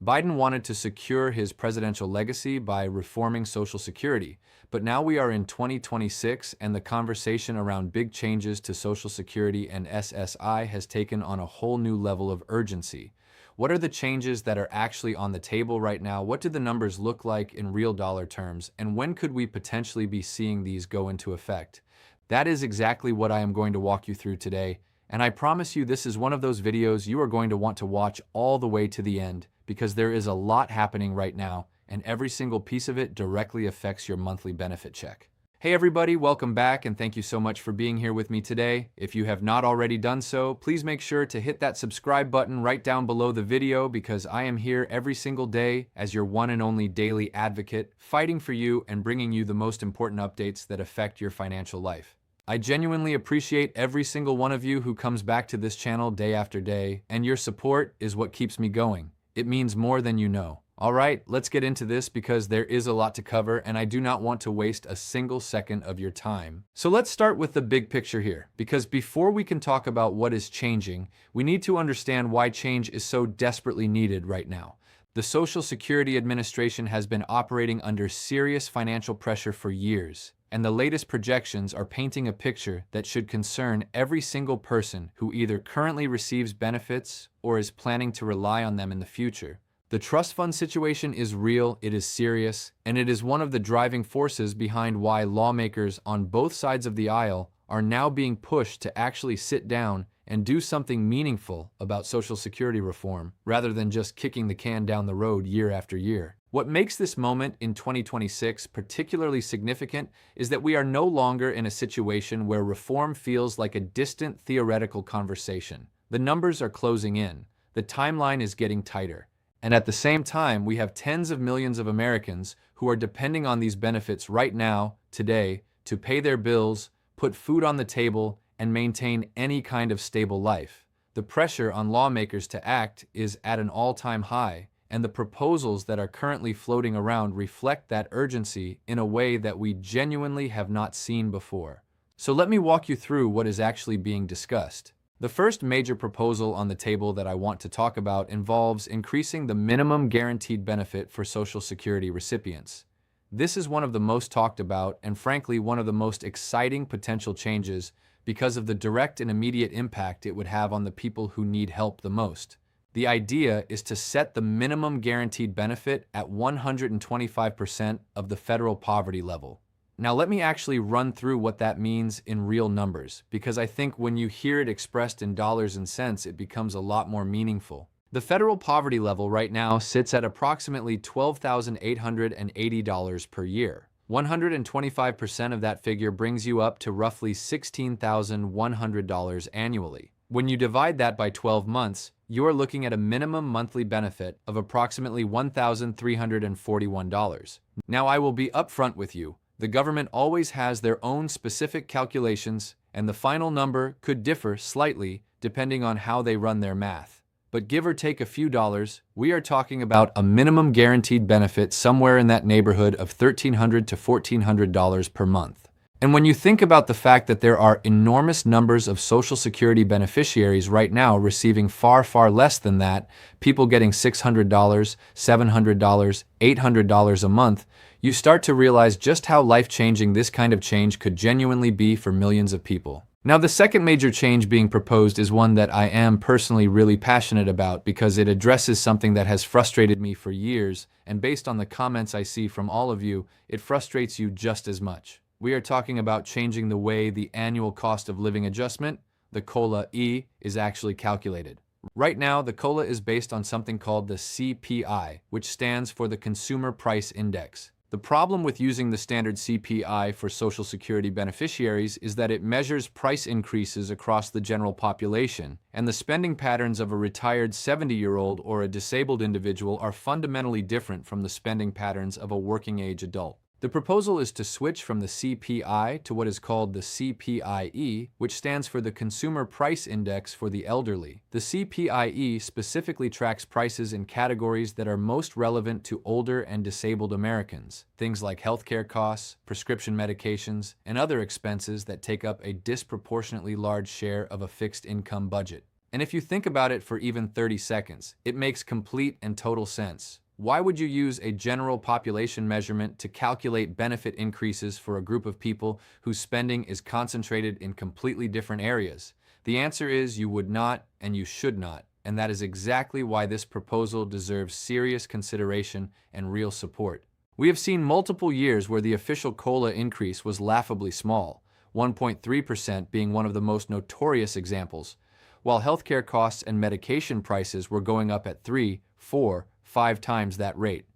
Biden wanted to secure his presidential legacy by reforming Social Security, but now we are in 2026 and the conversation around big changes to Social Security and SSI has taken on a whole new level of urgency. What are the changes that are actually on the table right now? What do the numbers look like in real dollar terms? And when could we potentially be seeing these go into effect? That is exactly what I am going to walk you through today. And I promise you this is one of those videos you are going to want to watch all the way to the end because there is a lot happening right now and every single piece of it directly affects your monthly benefit check. Hey everybody, welcome back and thank you so much for being here with me today. If you have not already done so, please make sure to hit that subscribe button right down below the video because I am here every single day as your one and only daily advocate, fighting for you and bringing you the most important updates that affect your financial life. I genuinely appreciate every single one of you who comes back to this channel day after day, and your support is what keeps me going. It means more than you know. All right, let's get into this because there is a lot to cover and I do not want to waste a single second of your time. So let's start with the big picture here, because before we can talk about what is changing, we need to understand why change is so desperately needed right now. The Social Security Administration has been operating under serious financial pressure for years, and the latest projections are painting a picture that should concern every single person who either currently receives benefits or is planning to rely on them in the future. The trust fund situation is real, it is serious, and it is one of the driving forces behind why lawmakers on both sides of the aisle are now being pushed to actually sit down and do something meaningful about Social Security reform, rather than just kicking the can down the road year after year. What makes this moment in 2026 particularly significant is that we are no longer in a situation where reform feels like a distant theoretical conversation. The numbers are closing in, the timeline is getting tighter, and at the same time, we have tens of millions of Americans who are depending on these benefits right now, today, to pay their bills, put food on the table, and maintain any kind of stable life. The pressure on lawmakers to act is at an all-time high, and the proposals that are currently floating around reflect that urgency in a way that we genuinely have not seen before. So let me walk you through what is actually being discussed. The first major proposal on the table that I want to talk about involves increasing the minimum guaranteed benefit for Social Security recipients. This is one of the most talked about and frankly one of the most exciting potential changes because of the direct and immediate impact it would have on the people who need help the most. The idea is to set the minimum guaranteed benefit at 125% of the federal poverty level. Now let me actually run through what that means in real numbers, because I think when you hear it expressed in dollars and cents, it becomes a lot more meaningful. The federal poverty level right now sits at approximately $12,880 per year. 125% of that figure brings you up to roughly $16,100 annually. When you divide that by 12 months, you are looking at a minimum monthly benefit of approximately $1,341. Now I will be upfront with you. The government always has their own specific calculations, and the final number could differ slightly depending on how they run their math. But give or take a few dollars, we are talking about a minimum guaranteed benefit somewhere in that neighborhood of $1,300 to $1,400 per month. And when you think about the fact that there are enormous numbers of Social Security beneficiaries right now receiving far, far less than that, people getting $600, $700, $800 a month, you start to realize just how life-changing this kind of change could genuinely be for millions of people. Now, the second major change being proposed is one that I am personally really passionate about because it addresses something that has frustrated me for years, and based on the comments I see from all of you, it frustrates you just as much. We are talking about changing the way the annual cost of living adjustment, the COLA-E, is actually calculated. Right now, the COLA is based on something called the CPI, which stands for the Consumer Price Index. The problem with using the standard CPI for Social Security beneficiaries is that it measures price increases across the general population, and the spending patterns of a retired 70-year-old or a disabled individual are fundamentally different from the spending patterns of a working-age adult. The proposal is to switch from the CPI to what is called the CPIE, which stands for the Consumer Price Index for the elderly. The CPIE specifically tracks prices in categories that are most relevant to older and disabled Americans, things like healthcare costs, prescription medications, and other expenses that take up a disproportionately large share of a fixed income budget. And if you think about it for even 30 seconds, it makes complete and total sense. Why would you use a general population measurement to calculate benefit increases for a group of people whose spending is concentrated in completely different areas? The answer is you would not and you should not, and that is exactly why this proposal deserves serious consideration and real support. We have seen multiple years where the official COLA increase was laughably small, 1.3% being one of the most notorious examples, while healthcare costs and medication prices were going up at 3, 4, 5 times that rate.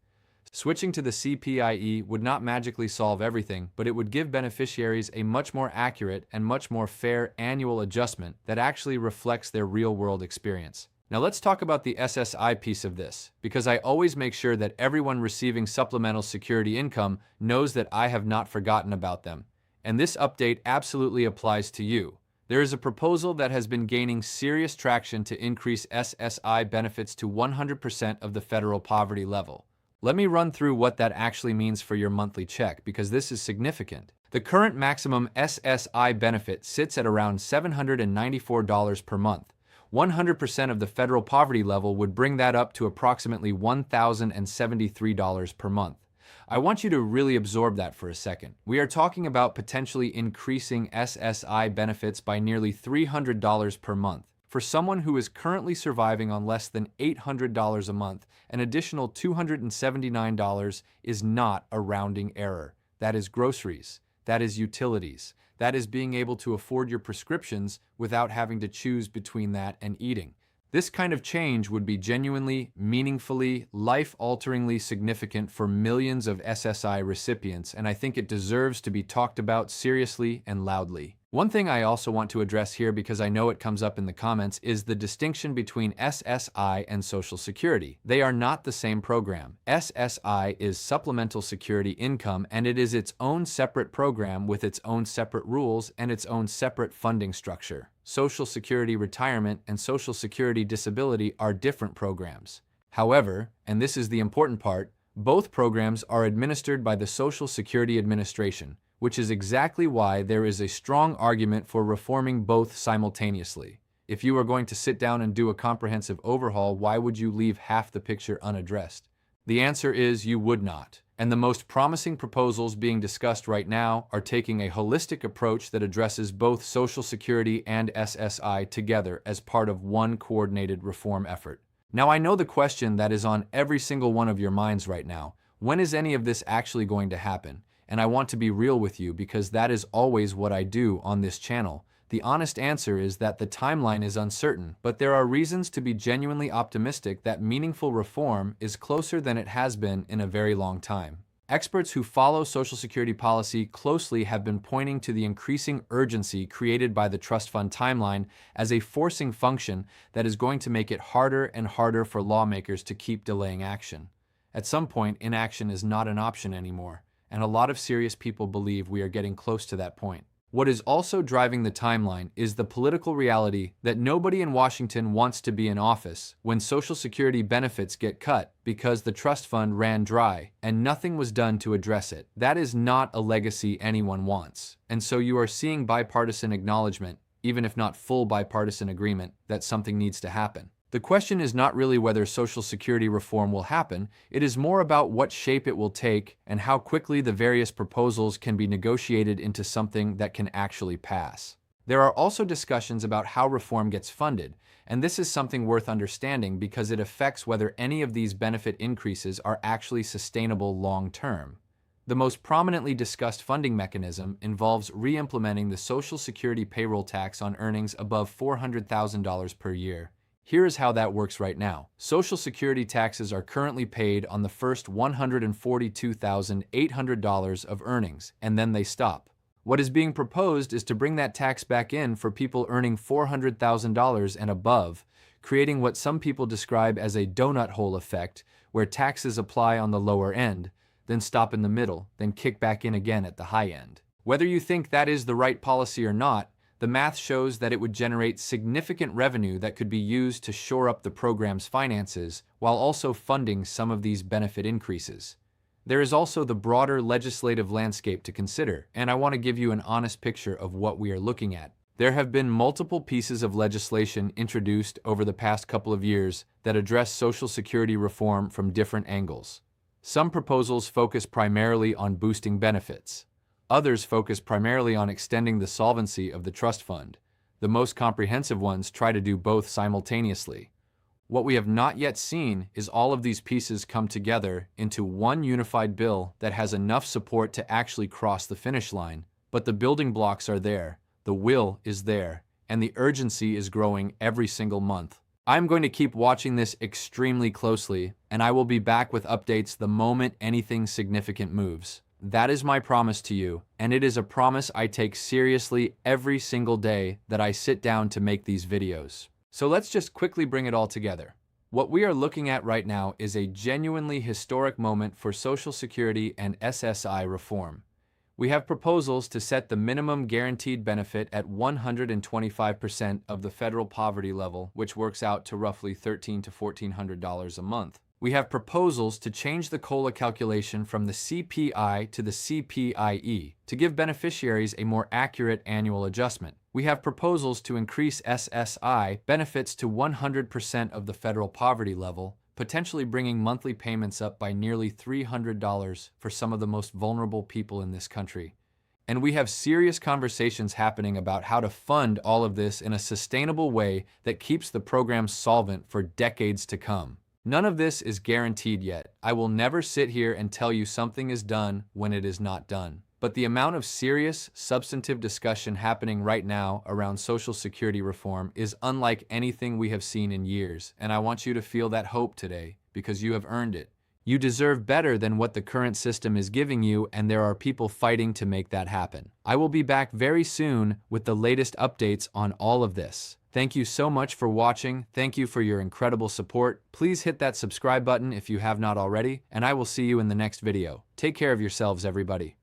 Switching to the CPIE would not magically solve everything, but it would give beneficiaries a much more accurate and much more fair annual adjustment that actually reflects their real-world experience. Now let's talk about the SSI piece of this, because I always make sure that everyone receiving supplemental security income knows that I have not forgotten about them. And this update absolutely applies to you. There is a proposal that has been gaining serious traction to increase SSI benefits to 100% of the federal poverty level. Let me run through what that actually means for your monthly check, because this is significant. The current maximum SSI benefit sits at around $794 per month. 100% of the federal poverty level would bring that up to approximately $1,073 per month. I want you to really absorb that for a second. We are talking about potentially increasing SSI benefits by nearly $300 per month. For someone who is currently surviving on less than $800 a month, an additional $279 is not a rounding error. That is groceries. That is utilities. That is being able to afford your prescriptions without having to choose between that and eating. This kind of change would be genuinely, meaningfully, life-alteringly significant for millions of SSI recipients, and I think it deserves to be talked about seriously and loudly. One thing I also want to address here, because I know it comes up in the comments, is the distinction between SSI and Social Security. They are not the same program. SSI is Supplemental Security Income, and it is its own separate program with its own separate rules and its own separate funding structure. Social Security Retirement and Social Security Disability are different programs. However, and this is the important part, both programs are administered by the Social Security Administration, which is exactly why there is a strong argument for reforming both simultaneously. If you are going to sit down and do a comprehensive overhaul, why would you leave half the picture unaddressed? The answer is you would not. And the most promising proposals being discussed right now are taking a holistic approach that addresses both Social Security and SSI together as part of one coordinated reform effort. Now, I know the question that is on every single one of your minds right now: when is any of this actually going to happen? And I want to be real with you, because that is always what I do on this channel. The honest answer is that the timeline is uncertain, but there are reasons to be genuinely optimistic that meaningful reform is closer than it has been in a very long time. Experts who follow Social Security policy closely have been pointing to the increasing urgency created by the trust fund timeline as a forcing function that is going to make it harder and harder for lawmakers to keep delaying action. At some point, inaction is not an option anymore, and a lot of serious people believe we are getting close to that point. What is also driving the timeline is the political reality that nobody in Washington wants to be in office when Social Security benefits get cut because the trust fund ran dry and nothing was done to address it. That is not a legacy anyone wants. And so you are seeing bipartisan acknowledgement, even if not full bipartisan agreement, that something needs to happen. The question is not really whether Social Security reform will happen, it is more about what shape it will take and how quickly the various proposals can be negotiated into something that can actually pass. There are also discussions about how reform gets funded, and this is something worth understanding because it affects whether any of these benefit increases are actually sustainable long-term. The most prominently discussed funding mechanism involves re-implementing the Social Security payroll tax on earnings above $400,000 per year. Here is how that works right now. Social Security taxes are currently paid on the first $142,800 of earnings, and then they stop. What is being proposed is to bring that tax back in for people earning $400,000 and above, creating what some people describe as a donut hole effect, where taxes apply on the lower end, then stop in the middle, then kick back in again at the high end. Whether you think that is the right policy or not, the math shows that it would generate significant revenue that could be used to shore up the program's finances while also funding some of these benefit increases. There is also the broader legislative landscape to consider, and I want to give you an honest picture of what we are looking at. There have been multiple pieces of legislation introduced over the past couple of years that address Social Security reform from different angles. Some proposals focus primarily on boosting benefits. Others focus primarily on extending the solvency of the trust fund. The most comprehensive ones try to do both simultaneously. What we have not yet seen is all of these pieces come together into one unified bill that has enough support to actually cross the finish line. But the building blocks are there, the will is there, and the urgency is growing every single month. I'm going to keep watching this extremely closely, and I will be back with updates the moment anything significant moves. That is my promise to you, and it is a promise I take seriously every single day that I sit down to make these videos. So let's just quickly bring it all together. What we are looking at right now is a genuinely historic moment for Social Security and SSI reform. We have proposals to set the minimum guaranteed benefit at 125% of the federal poverty level, which works out to roughly $1,300 to $1,400 a month. We have proposals to change the COLA calculation from the CPI to the CPIE to give beneficiaries a more accurate annual adjustment. We have proposals to increase SSI benefits to 100% of the federal poverty level, potentially bringing monthly payments up by nearly $300 for some of the most vulnerable people in this country. And we have serious conversations happening about how to fund all of this in a sustainable way that keeps the program solvent for decades to come. None of this is guaranteed yet. I will never sit here and tell you something is done when it is not done. But the amount of serious, substantive discussion happening right now around Social Security reform is unlike anything we have seen in years, and I want you to feel that hope today, because you have earned it. You deserve better than what the current system is giving you, and there are people fighting to make that happen. I will be back very soon with the latest updates on all of this. Thank you so much for watching. Thank you for your incredible support. Please hit that subscribe button if you have not already, and I will see you in the next video. Take care of yourselves, everybody.